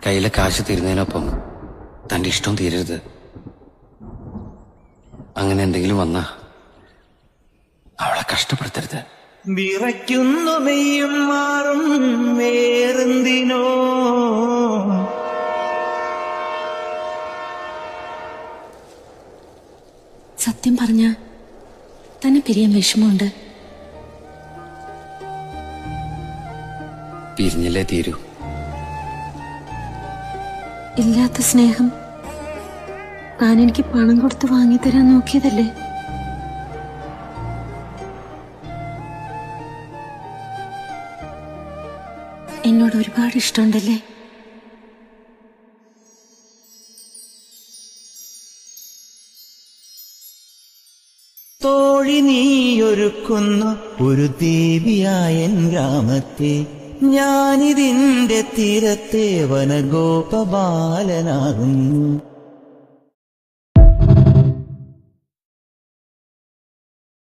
കയ്യിലെ കാശ് തീരുന്നതിനൊപ്പം തന്റെ ഇഷ്ടം തീരരുത്. അങ്ങനെ എന്തെങ്കിലും വന്നാ അവളെ കഷ്ടപ്പെടുത്തരുത്. വിറയ്ക്കുന്നു മെയ്യും മാറും വേറെന്തിനോ സത്യം പറഞ്ഞ തന്നെ പിരിയാൻ വിഷമമുണ്ട്. പിരിഞ്ഞില്ലേ തീരൂ. ഇല്ലാത്ത സ്നേഹം താൻ എനിക്ക് പണം കൊടുത്ത് വാങ്ങിത്തരാൻ നോക്കിയതല്ലേ? എന്നോട് ഒരുപാട് ഇഷ്ടമുണ്ടല്ലേ? തോഴി നീയൊരുക്കുന്ന ഒരു ദേവിയായ ഗ്രാമത്തെ ഞാനിതിന്റെ തീരത്തെ വനഗോപബാലനാകുന്നു.